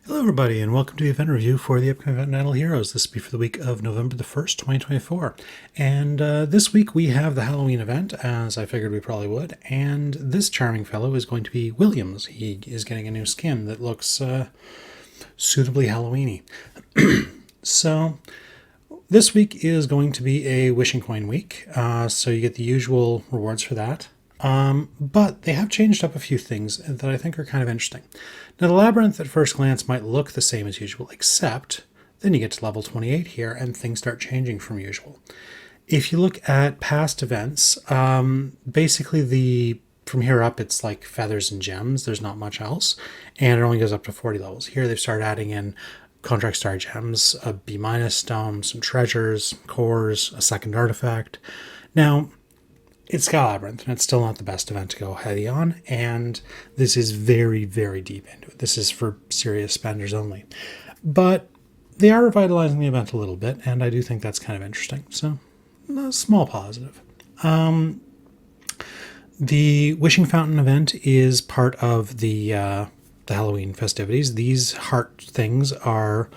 Hello everybody and welcome to the event review for the upcoming event Idle Heroes. This will be for the week of November the 1st, 2024. And this week we have the Halloween event, as I figured we probably would, and this charming fellow is going to be Williams. He is getting a new skin that looks suitably Halloweeny. So this week is going to be a wishing coin week, so you get the usual rewards for that. But they have changed up a few things that I think are kind of interesting. Now, the labyrinth at first glance might look the same as usual, except then you get to level 28 here and things start changing from usual. If you look at past events, basically from here up it's like feathers and gems. There's not much else, and it only goes up to 40 levels. Here they've started adding in contract star gems, a B- stone, some treasures, cores, a second artifact. Now, it's Sky Labyrinth, and it's still not the best event to go heavy on, and this is very, very deep into it. This is for serious spenders only. But they are revitalizing the event a little bit, and I do think that's kind of interesting. So, a small positive. The Wishing Fountain event is part of the Halloween festivities. These heart things are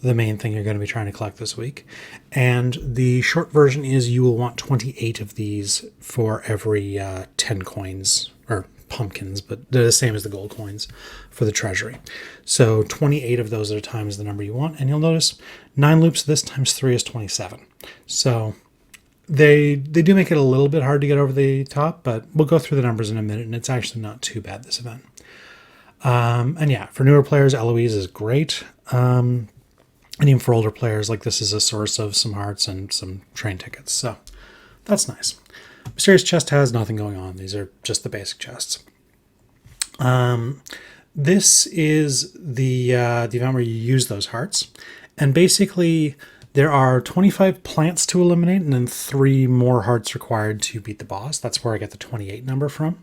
the main thing you're going to be trying to collect this week. And the short version is you will want 28 of these for every 10 coins, or pumpkins, but they're the same as the gold coins for the treasury. So 28 of those at a time is the number you want. And you'll notice 9 loops this times 3 is 27. So they do make it a little bit hard to get over the top, but we'll go through the numbers in a minute, and it's actually not too bad, this event. And yeah, for newer players, Eloise is great. And even for older players, like, this is a source of some hearts and some train tickets. So that's nice. Mysterious Chest has nothing going on. These are just the basic chests. This is the event where you use those hearts. And basically, there are 25 plants to eliminate and then 3 more hearts required to beat the boss. That's where I get the 28 number from.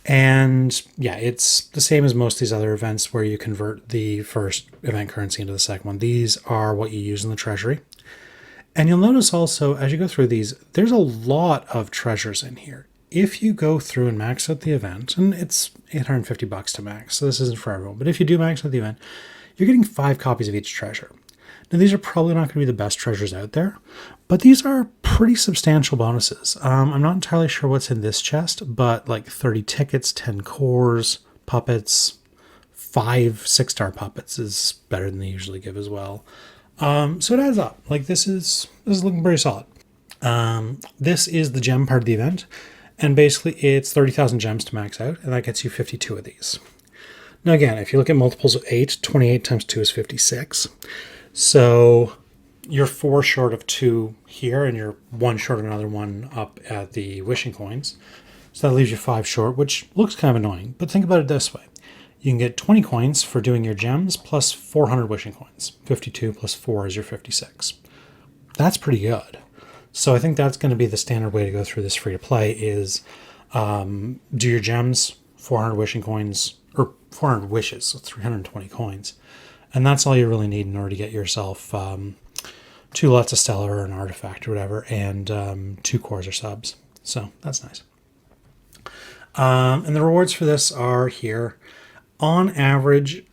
And yeah, it's the same as most of these other events where you convert the first event currency into the second one. These are what you use in the treasury. And you'll notice also, as you go through these, there's a lot of treasures in here. If you go through and max out the event, and it's $850 to max, so this isn't for everyone, but if you do max out the event, you're getting 5 copies of each treasure. Now, these are probably not going to be the best treasures out there, but these are pretty substantial bonuses. I'm not entirely sure what's in this chest, but like 30 tickets, 10 cores, puppets, 5 6-star puppets is better than they usually give as well. So it adds up. Like, this is looking pretty solid. This is the gem part of the event, and basically it's 30,000 gems to max out, and that gets you 52 of these. Now again, if you look at multiples of 8, 28 times 2 is 56. So you're 4 short of 2 here, and you're 1 short of another one up at the wishing coins. So that leaves you 5 short, which looks kind of annoying. But think about it this way. You can get 20 coins for doing your gems plus 400 wishing coins. 52 plus 4 is your 56. That's pretty good. So I think that's going to be the standard way to go through this free-to-play is do your gems, 400 wishing coins, or 400 wishes, so 320 coins. And that's all you really need in order to get yourself 2 lots of stellar or an artifact or whatever, and 2 cores or subs. So that's nice. And the rewards for this are here. On average,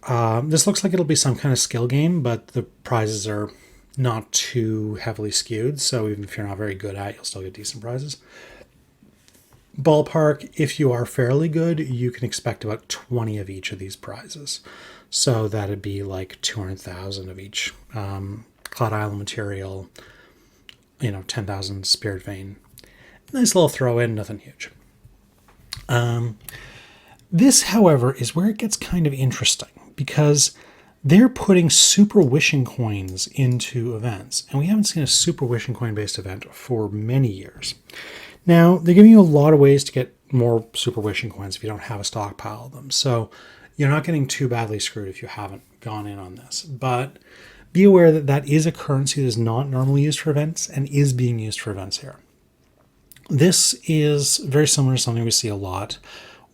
this looks like it'll be some kind of skill game, but the prizes are not too heavily skewed. So even if you're not very good at it, you'll still get decent prizes. Ballpark, if you are fairly good, you can expect about 20 of each of these prizes. So that'd be like 200,000 of each. Cloud Island material, 10,000 Spirit Vein. Nice little throw in, nothing huge. This, however, is where it gets kind of interesting because they're putting super wishing coins into events. And we haven't seen a super wishing coin based event for many years. Now, they're giving you a lot of ways to get more super wishing coins if you don't have a stockpile of them. So you're not getting too badly screwed if you haven't gone in on this. But be aware that that is a currency that is not normally used for events and is being used for events here. This is very similar to something we see a lot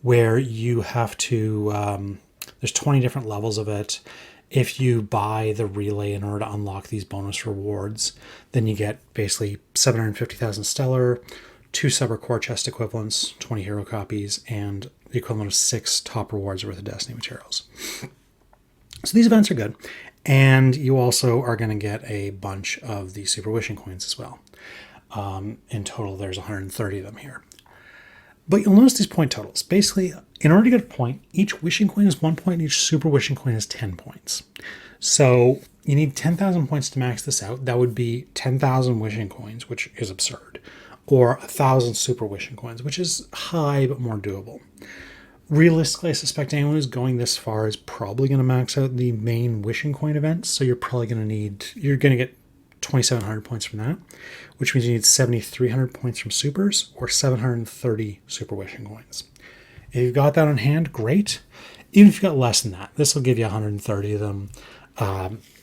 where you have to, there's 20 different levels of it. If you buy the relay in order to unlock these bonus rewards, then you get basically 750,000 stellar, 2 separate core chest equivalents, 20 hero copies, and the equivalent of 6 top rewards worth of Destiny materials. So these events are good. And you also are going to get a bunch of the super wishing coins as well. In total, there's 130 of them here. But you'll notice these point totals. Basically, in order to get a point, each wishing coin is 1 point, each super wishing coin is 10 points. So you need 10,000 points to max this out. That would be 10,000 wishing coins, which is absurd, or 1,000 super wishing coins, which is high but more doable. Realistically, I suspect anyone who's going this far is probably going to max out the main wishing coin events. So you're probably going to get 2,700 points from that, which means you need 7,300 points from supers or 730 super wishing coins. If you've got that on hand, great. Even if you've got less than that, this will give you 130 of them.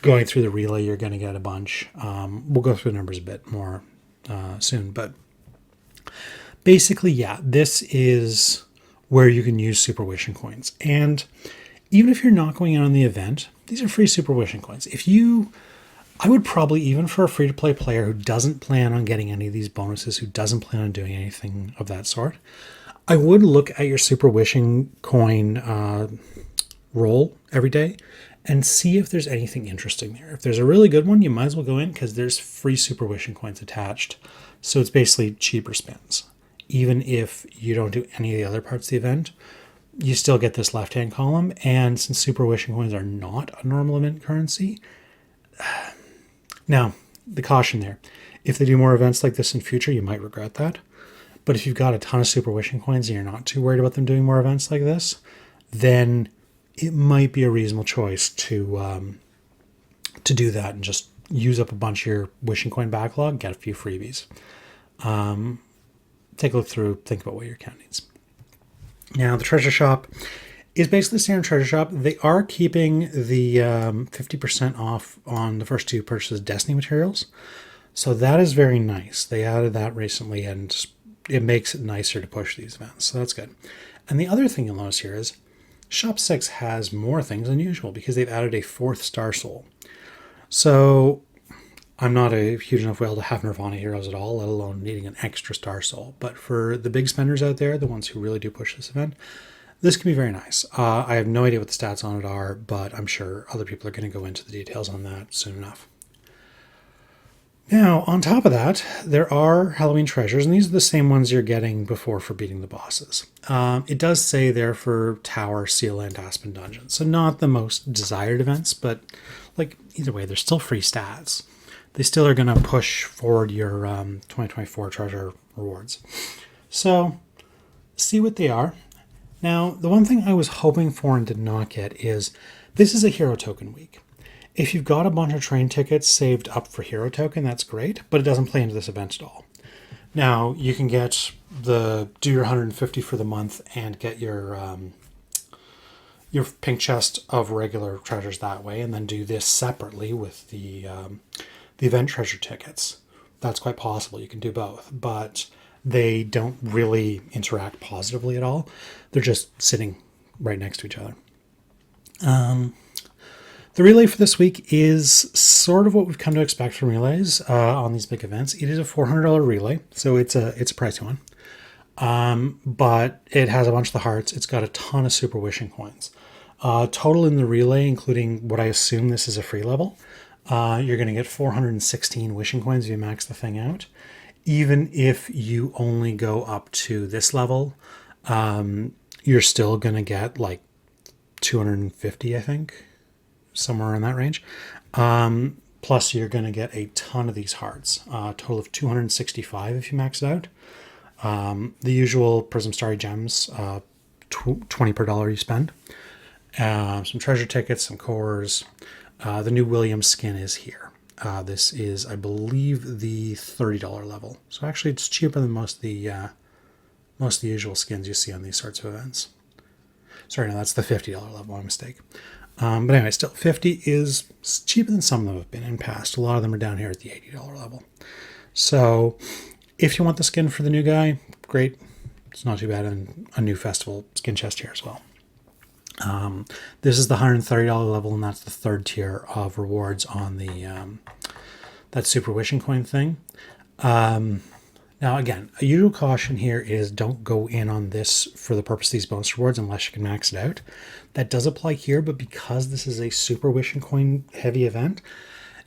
Going through the relay, you're going to get a bunch. We'll go through the numbers a bit more soon, but basically, yeah, this is where you can use super wishing coins. And even if you're not going in on the event, these are free super wishing coins. I would probably, even for a free-to-play player who doesn't plan on getting any of these bonuses, who doesn't plan on doing anything of that sort, I would look at your super wishing coin roll every day and see if there's anything interesting there. If there's a really good one, you might as well go in because there's free super wishing coins attached. So it's basically cheaper spins. Even if you don't do any of the other parts of the event, you still get this left-hand column. And since super wishing coins are not a normal event currency, now, the caution there, if they do more events like this in future, you might regret that. But if you've got a ton of super wishing coins and you're not too worried about them doing more events like this, then it might be a reasonable choice to do that and just use up a bunch of your wishing coin backlog, get a few freebies. Take a look through, think about what your account needs. Now, the treasure shop is basically the standard treasure shop. They are keeping the 50% off on the first two purchases Destiny materials. So that is very nice. They added that recently and it makes it nicer to push these events. So that's good. And the other thing you'll notice here is Shop 6 has more things than usual because they've added a 4th Star Soul. So I'm not a huge enough whale to have Nirvana heroes at all, let alone needing an extra Star Soul. But for the big spenders out there, the ones who really do push this event, this can be very nice. I have no idea what the stats on it are, but I'm sure other people are going to go into the details on that soon enough. Now, on top of that, there are Halloween treasures, and these are the same ones you're getting before for beating the bosses. It does say they're for Tower, Seal, and Aspen Dungeons, so not the most desired events, but like either way, they're still free stats. They still are going to push forward your 2024 treasure rewards. So, see what they are. Now, the one thing I was hoping for and did not get is this is a hero token week. If you've got a bunch of train tickets saved up for hero token, that's great, but it doesn't play into this event at all. Now, you can do your 150 for the month and get your pink chest of regular treasures that way, and then do this separately with the event treasure tickets. That's quite possible. You can do both, but they don't really interact positively at all. They're just sitting right next to each other. The relay for this week is sort of what we've come to expect from relays on these big events. It is a $400 relay, so it's a pricey one. But it has a bunch of the hearts. It's got a ton of super wishing coins. Total in the relay, including what I assume this is a free level, you're going to get 416 wishing coins if you max the thing out. Even if you only go up to this level, you're still going to get like 250, I think, somewhere in that range. Plus, you're going to get a ton of these hearts, a total of 265 if you max it out. The usual Prism Starry Gems, 20 per dollar you spend. Some treasure tickets, some cores. The new Williams skin is here. This is, I believe, the $30 level. So actually, it's cheaper than most of the usual skins you see on these sorts of events. Sorry, no, that's the $50 level. My mistake. But anyway, still, 50 is cheaper than some of them have been in past. A lot of them are down here at the $80 level. So if you want the skin for the new guy, great. It's not too bad. And a new festival skin chest here as well. This is the $130 level, and that's the third tier of rewards on the that super wishing coin thing. Now, Now, again, a usual caution here is don't go in on this for the purpose of these bonus rewards unless you can max it out. That does apply here, but because this is a super wish and coin heavy event,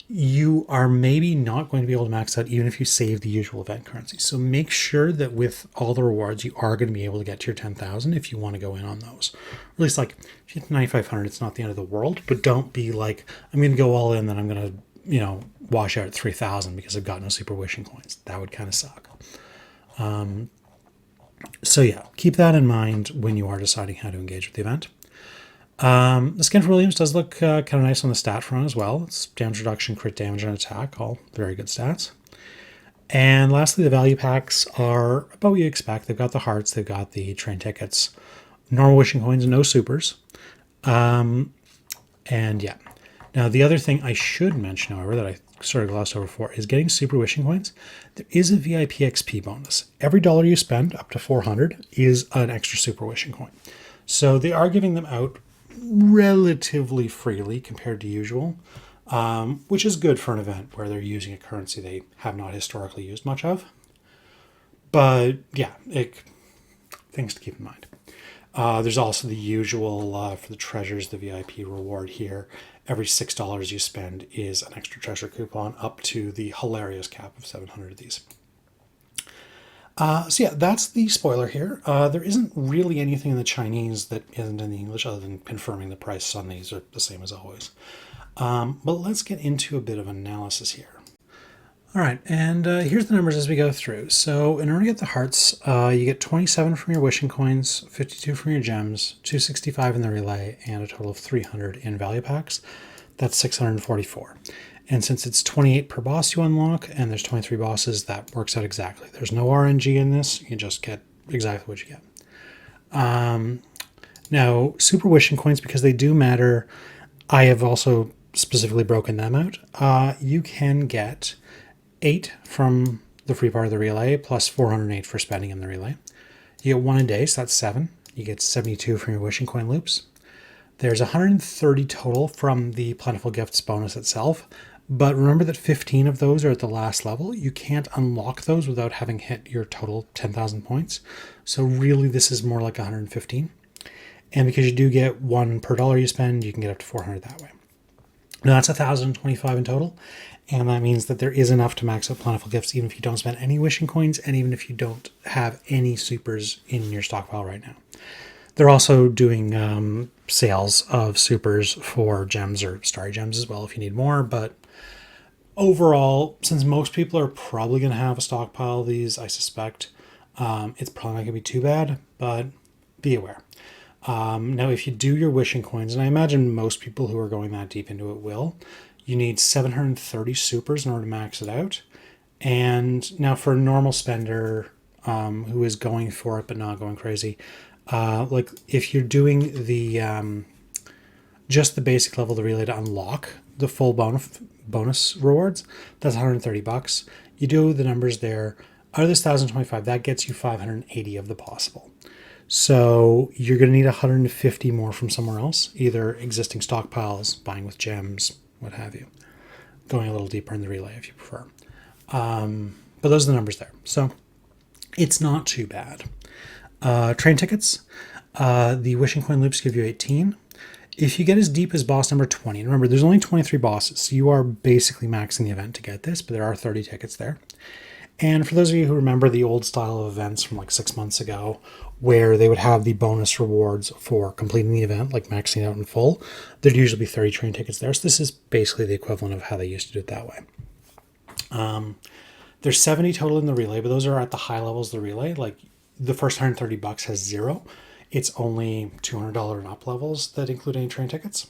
you are maybe not going to be able to max out even if you save the usual event currency. So make sure that with all the rewards, you are going to be able to get to your 10,000 if you want to go in on those. Or at least, like, if you get to 9,500, it's not the end of the world, but don't be like, I'm going to go all in, then I'm going to, wash out at 3,000 because I've got no super wishing coins. That would kind of suck. So yeah, keep that in mind when you are deciding how to engage with the event. The skin for Williams does look kind of nice on the stat front as well. It's damage reduction, crit damage, and attack, all very good stats. And lastly, the value packs are about what you expect. They've got the hearts, they've got the train tickets, normal wishing coins, no supers. And yeah. Now, the other thing I should mention, however, that I sort of glossed over before, is getting super wishing coins. There is a VIP XP bonus. Every dollar you spend, up to 400, is an extra super wishing coin. So they are giving them out relatively freely compared to usual, which is good for an event where they're using a currency they have not historically used much of. But yeah, things to keep in mind. There's also the usual for the treasures, the VIP reward here. Every $6 you spend is an extra treasure coupon up to the hilarious cap of 700 of these. So yeah, that's the spoiler here. There isn't really anything in the Chinese that isn't in the English other than confirming the prices on these are the same as always. But let's get into a bit of analysis here. All right, and here's the numbers as we go through. So in order to get the hearts, you get 27 from your wishing coins, 52 from your gems, 265 in the relay, and a total of 300 in value packs. That's 644. And since it's 28 per boss you unlock, and there's 23 bosses, that works out exactly. There's no RNG in this. You just get exactly what you get. Now, super wishing coins, because they do matter, I have also specifically broken them out. You can get 8 from the free part of the relay, plus 408 for spending in the relay. You get 1 a day, so that's 7. You get 72 from your wishing coin loops. There's 130 total from the Plentiful Gifts bonus itself, but remember that 15 of those are at the last level. You can't unlock those without having hit your total 10,000 points. So really this is more like 115. And because you do get 1 per dollar you spend, you can get up to 400 that way. Now that's 1,025 in total, and that means that there is enough to max out Plentiful Gifts even if you don't spend any wishing coins and even if you don't have any supers in your stockpile right now. They're also doing sales of supers for gems or starry gems as well if you need more, but overall, since most people are probably going to have a stockpile of these, I suspect, it's probably not going to be too bad, but be aware. Now, if you do your wishing coins, and I imagine most people who are going that deep into it will, you need 730 supers in order to max it out. And now for a normal spender who is going for it but not going crazy, like if you're doing the just the basic level of the relay to unlock the full bonus rewards, that's $130. You do the numbers there. Out of this 1,025, that gets you 580 of the possible. So you're going to need 150 more from somewhere else, either existing stockpiles, buying with gems, what have you. Going a little deeper in the relay if you prefer. But those are the numbers there. So it's not too bad. Train tickets. The wishing coin loops give you 18. If you get as deep as boss number 20, and remember, there's only 23 bosses, so you are basically maxing the event to get this, but there are 30 tickets there. And for those of you who remember the old style of events from like 6 months ago, where they would have the bonus rewards for completing the event, like maxing out in full, there'd usually be 30 train tickets there. So this is basically the equivalent of how they used to do it that way. There's 70 total in the relay, but those are at the high levels of the relay. Like the first $130 has 0. It's only $200 and up levels that include any train tickets.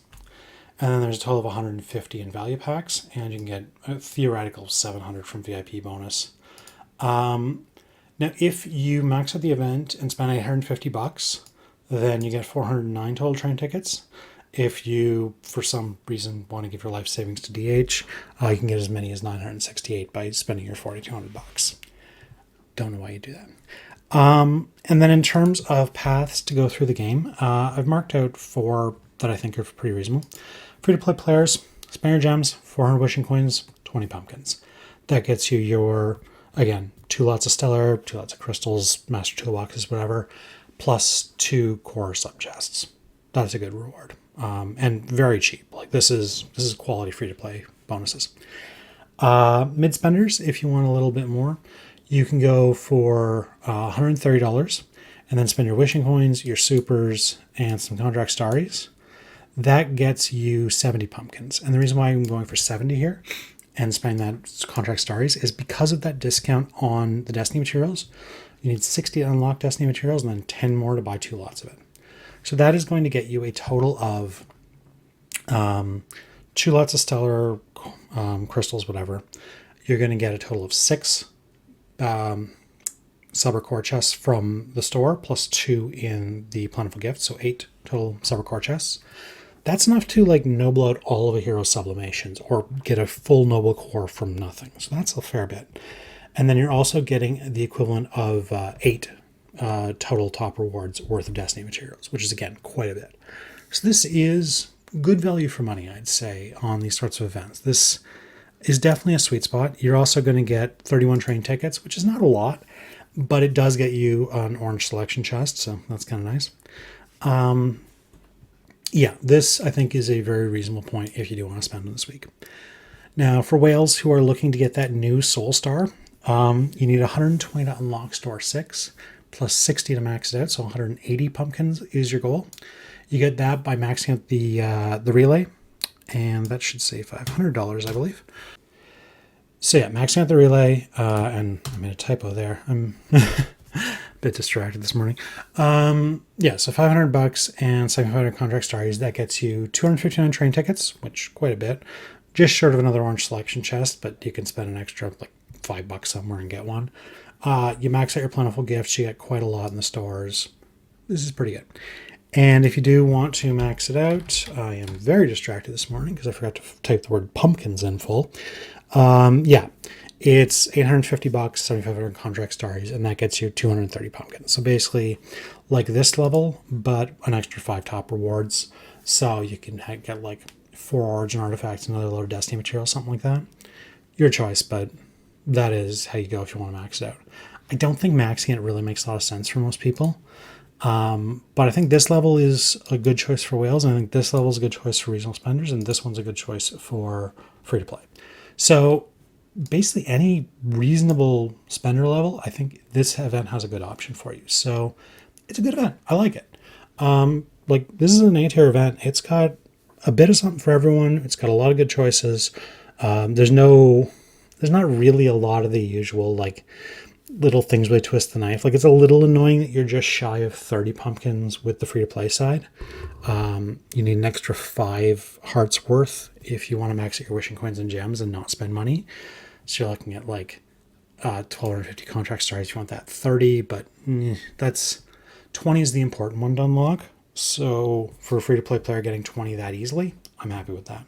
And then there's a total of 150 in value packs, and you can get a theoretical 700 from VIP bonus. Now, if you max out the event and spend $850, then you get 409 total train tickets. If you, for some reason, want to give your life savings to DH, you can get as many as 968 by spending your $4,200. Don't know why you do that. And then in terms of paths to go through the game, I've marked out 4 that I think are pretty reasonable. Free-to-play players, spend your gems, 400 wishing coins, 20 pumpkins. That gets you your Again, 2 lots of stellar, 2 lots of crystals, master toolboxes, whatever, plus 2 core subchests. That's a good reward, and very cheap. Like this is quality free to play bonuses. Mid spenders, if you want a little bit more, you can go for $130 and then spend your wishing coins, your supers, and some contract starries. That gets you 70 pumpkins. And the reason why I'm going for 70 here and spending that contract starries is because of that discount on the Destiny materials. You need 60 to unlock Destiny materials and then 10 more to buy 2 lots of it. So that is going to get you a total of 2 lots of stellar crystals, whatever. You're going to get a total of 6 Silver Core chests from the store, plus 2 in the Plentiful Gift, so 8 total Silver Core chests. That's enough to like noble out all of a hero's sublimations or get a full noble core from nothing. So that's a fair bit. And then you're also getting the equivalent of 8 total top rewards worth of Destiny materials, which is again quite a bit. So this is good value for money, I'd say, on these sorts of events. This is definitely a sweet spot. You're also going to get 31 train tickets, which is not a lot, but it does get you an orange selection chest, so that's kind of nice. Yeah, this I think is a very reasonable point if you do want to spend it this week. Now, for whales who are looking to get that new Soul Star, you need 120 to unlock Store 6, plus 60 to max it out, so 180 pumpkins is your goal. You get that by maxing out the relay, and that should save $500, I believe. So yeah, maxing out the relay, and I made a typo there. I'm a bit distracted this morning. Yeah, so $500 and 700 contract starries. That gets you 259 train tickets, which quite a bit. Just short of another orange selection chest, but you can spend an extra like $5 somewhere and get one. You max out your plentiful gifts. You get quite a lot in the stores. This is pretty good. And if you do want to max it out, I am very distracted this morning because I forgot to type the word pumpkins in full. Yeah, it's $850, 7,500 contract starries, and that gets you 230 pumpkins. So basically, like this level, but an extra 5 top rewards. So you can get like 4 origin artifacts, another load of Destiny material, something like that. Your choice, but that is how you go if you want to max it out. I don't think maxing it really makes a lot of sense for most people. But I think this level is a good choice for whales, and I think this level is a good choice for regional spenders, and this one's a good choice for free to play. So basically any reasonable spender level, I think this event has a good option for you. So it's a good event. I like it. Like this is an A-tier event. It's got a bit of something for everyone. It's got a lot of good choices. There's not really a lot of the usual like little things where they twist the knife. Like it's a little annoying that you're just shy of 30 pumpkins with the free to play side. You need an extra 5 hearts worth if you want to max out your wishing coins and gems and not spend money. So you're looking at like 1,250 contract stars if you want that 30, but that's 20 is the important one to unlock. So for a free to play player getting 20 that easily, I'm happy with that.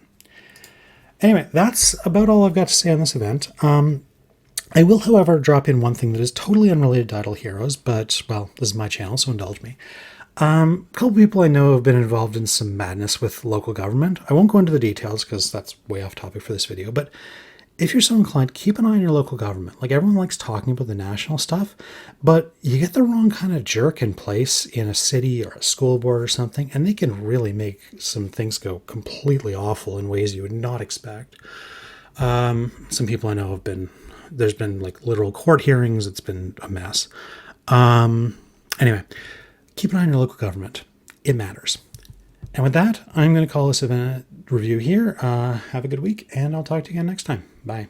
Anyway, that's about all I've got to say on this event. I will, however, drop in one thing that is totally unrelated to Idle Heroes, but, well, this is my channel, so indulge me. A couple people I know have been involved in some madness with local government. I won't go into the details because that's way off topic for this video, but if you're so inclined, keep an eye on your local government. Like, everyone likes talking about the national stuff, but you get the wrong kind of jerk in place in a city or a school board or something, and they can really make some things go completely awful in ways you would not expect. Some people I know there's been like literal court hearings. It's been a mess. Anyway, keep an eye on your local government. It matters. And with that, I'm going to call this event review here. Have a good week, and I'll talk to you again next time. Bye.